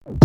Hey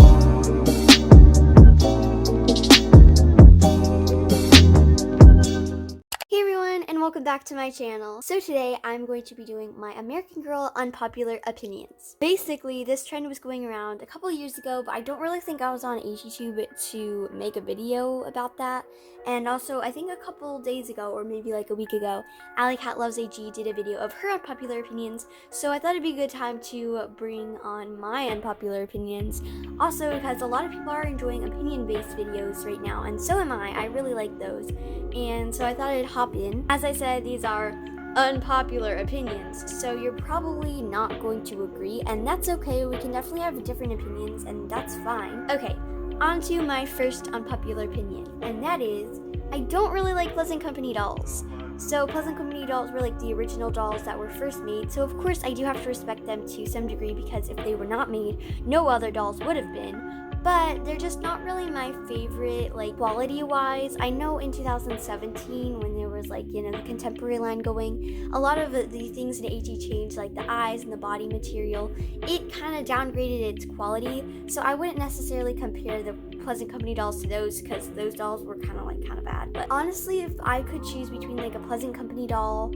everyone, and welcome back to my channel. So today I'm going to be doing my American Girl unpopular opinions. Basically, this trend was going around a couple years ago, but I don't really think I was on AGTube to make a video about that. And also, I think a couple days ago, or maybe like a week ago, Alley Cat Loves AG did a video of her unpopular opinions, so I thought it'd be a good time to bring on my unpopular opinions. Also, because a lot of people are enjoying opinion-based videos right now, and so am I. I really like those. And so I thought I'd hop in. As I said, these are unpopular opinions, so you're probably not going to agree, and that's okay. We can definitely have different opinions, and that's fine. Okay, on to my first unpopular opinion, and that is, I don't really like Pleasant Company dolls. So Pleasant Company dolls were like the original dolls that were first made, so of course I do have to respect them to some degree, because if they were not made, no other dolls would have been. But they're just not really my favorite, like, quality-wise. I know in 2017, when there was, like, the contemporary line going, a lot of the things in AG changed, like the eyes and the body material. It kind of downgraded its quality, so I wouldn't necessarily compare the Pleasant Company dolls to those, because those dolls were kind of bad. But honestly, if I could choose between, like, a Pleasant Company doll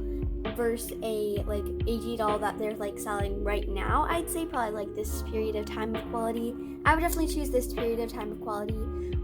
versus a like AG doll that they're like selling right now, I'd say probably like this period of time of quality. I would definitely choose this period of time of quality.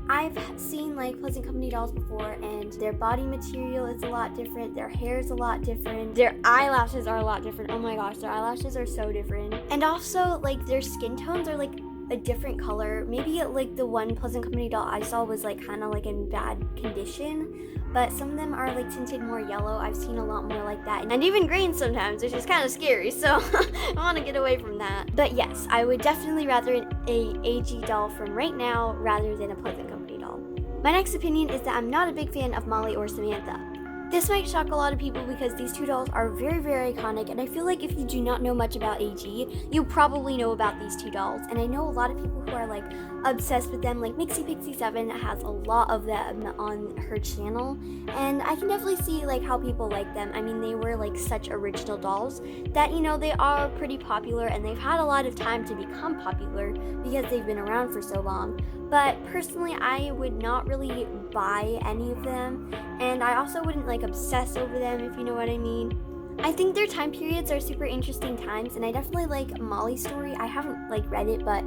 I've seen like Pleasant Company dolls before, and their body material is a lot different, their hair is a lot different, their eyelashes are a lot different. Oh my gosh, their eyelashes are so different. And also like their skin tones are like a different color. Maybe like the one Pleasant Company doll I saw was like kind of like in bad condition, but some of them are like tinted more yellow. I've seen a lot more like that, and even green sometimes, which is kind of scary, so I want to get away from that. But yes, I would definitely rather an AG doll from right now rather than a Pleasant Company doll. My next opinion is that I'm not a big fan of Molly or Samantha. This might shock a lot of people because these two dolls are very, very iconic, and I feel like if you do not know much about AG, you probably know about these two dolls. And I know a lot of people who are like obsessed with them, like Mixie Pixie 7 has a lot of them on her channel, and I can definitely see like how people like them. I mean, they were like such original dolls that they are pretty popular, and they've had a lot of time to become popular because they've been around for so long. But personally, I would not really buy any of them, and I also wouldn't like obsess over them, if you know what I mean. I think their time periods are super interesting times, and I definitely like Molly's story. I haven't like read it, but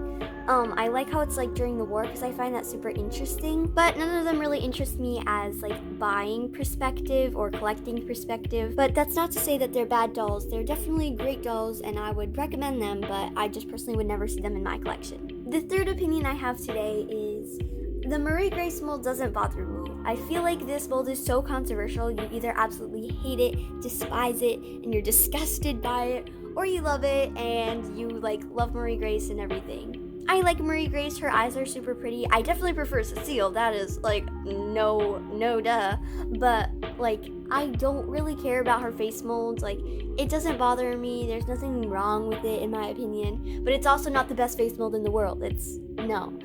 I like how it's like during the war, because I find that super interesting. But none of them really interest me as like buying perspective or collecting perspective. But that's not to say that they're bad dolls. They're definitely great dolls, and I would recommend them, but I just personally would never see them in my collection. The third opinion I have today is the Marie Grace mold doesn't bother me. I feel like this mold is so controversial. You either absolutely hate it, despise it, and you're disgusted by it, or you love it and you like love Marie Grace and everything. I like Marie Grace, her eyes are super pretty. I definitely prefer Cecile, that is like no duh. But like I don't really care about her face mold. Like it doesn't bother me. There's nothing wrong with it in my opinion. But it's also not the best face mold in the world. It's no.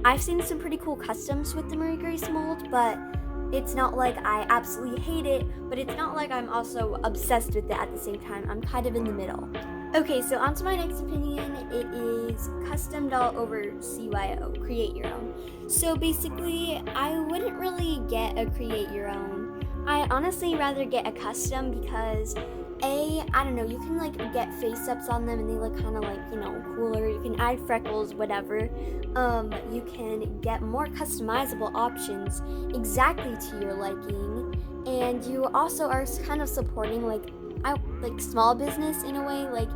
I've seen some pretty cool customs with the Marie Grace mold, but it's not like I absolutely hate it, but it's not like I'm also obsessed with it at the same time. I'm kind of in the middle. Okay, so on to my next opinion. It is custom doll over CYO, create your own. So basically, I wouldn't really get a create your own. I honestly rather get a custom because I don't know, you can like get face ups on them and they look kind of like, cooler. You can add freckles, whatever. You can get more customizable options exactly to your liking, and you also are kind of supporting like small business in a way, like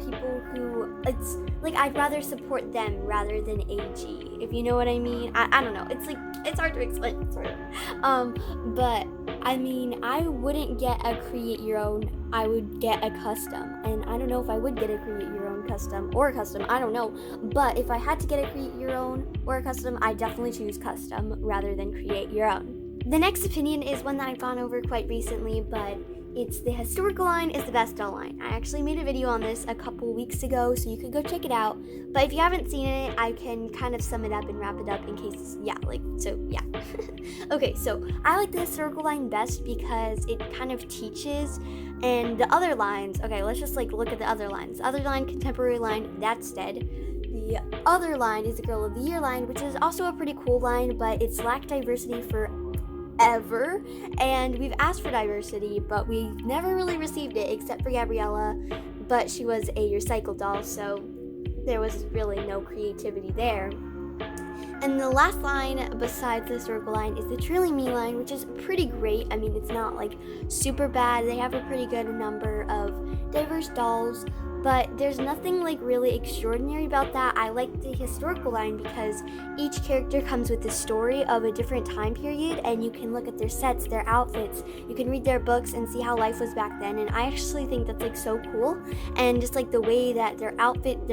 people who, it's like I'd rather support them rather than AG, if you know what I mean. I don't know, it's like it's hard to explain sort of. But I mean, I wouldn't get a create your own, I would get a custom, and I don't know if I would get a create your own custom or a custom, I don't know, but if I had to get a create your own or a custom, I definitely choose custom rather than create your own. The next opinion is one that I've gone over quite recently, but it's the historical line is the best doll line. I actually made a video on this a couple weeks ago, so you could go check it out. But if you haven't seen it, I can kind of sum it up and wrap it up in case, yeah. Okay, so I like the historical line best because it kind of teaches, and the other lines, okay, let's just like look at the other lines. The other line, contemporary line, that's dead. The the other line is the Girl of the Year line, which is also a pretty cool line, but it's lacked diversity forever, and we've asked for diversity, but we've never really received it except for Gabriella, but she was a recycled doll, so there was really no creativity there. And the last line besides the historical line is the Truly Me line, which is pretty great. I mean, it's not like super bad. They have a pretty good number of diverse dolls, but there's nothing like really extraordinary about that. I like the historical line because each character comes with the story of a different time period, and you can look at their sets, their outfits, you can read their books and see how life was back then, and I actually think that's like so cool. And just like the way that their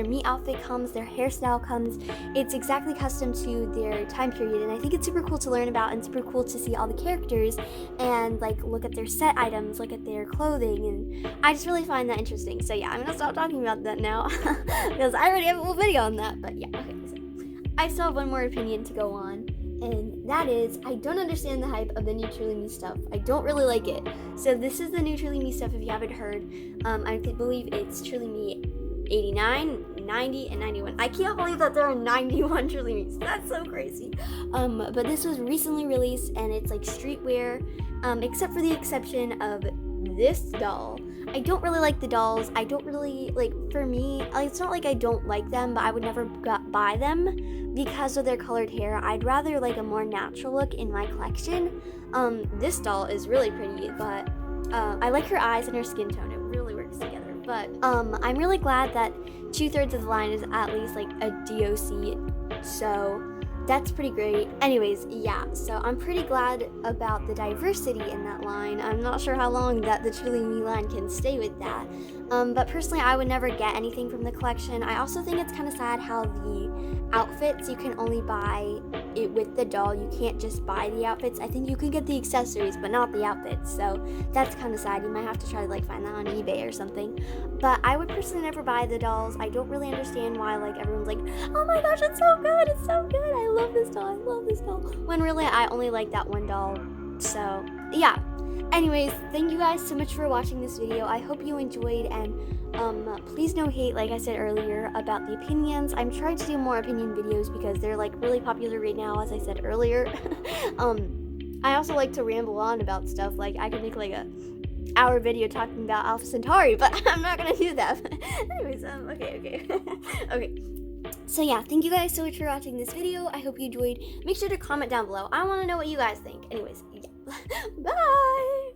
me outfit comes, their hairstyle comes, it's exactly custom to their time period, and I think it's super cool to learn about and super cool to see all the characters and like look at their set items, look at their clothing, and I just really find that interesting. So yeah, I'm gonna stop talking about that now because I already have a whole video on that. But yeah, okay, so I still have one more opinion to go on, and that is I don't understand the hype of the new Truly Me stuff. I don't really like it. So this is the new Truly Me stuff if you haven't heard. I believe it's Truly Me 89, 90, and 91. I can't believe that there are 91 Truly Me's. That's so crazy. But this was recently released, and it's like streetwear, except for the exception of this doll. I don't really like the dolls. I don't really, like, for me, it's not like I don't like them, but I would never buy them because of their colored hair. I'd rather like a more natural look in my collection. This doll is really pretty, but I like her eyes and her skin tone. It really works together. But I'm really glad that 2/3 of the line is at least like a DOC, so that's pretty great. Anyways, yeah, so I'm pretty glad about the diversity in that line. I'm not sure how long that the Truly Me line can stay with that, but personally I would never get anything from the collection. I also think it's kind of sad how the outfits, you can only buy it with the doll. You can't just buy the outfits. I think you can get the accessories but not the outfits, so that's kind of sad. You might have to try to like find that on eBay or something, but I would personally never buy the dolls. I don't really understand why like everyone's like, oh my gosh, it's so good, it's so good, I love this doll, I love this doll, when really I only like that one doll. So yeah, anyways, thank you guys so much for watching this video. I hope you enjoyed, and please no hate, like I said earlier, about the opinions. I'm trying to do more opinion videos because they're like really popular right now, as I said earlier. I also like to ramble on about stuff. Like I could make like a hour video talking about Alpha Centauri, but I'm not gonna do that. Anyways, okay. Okay. So yeah, thank you guys so much for watching this video. I hope you enjoyed. Make sure to comment down below. I want to know what you guys think. Anyways, yeah. Bye!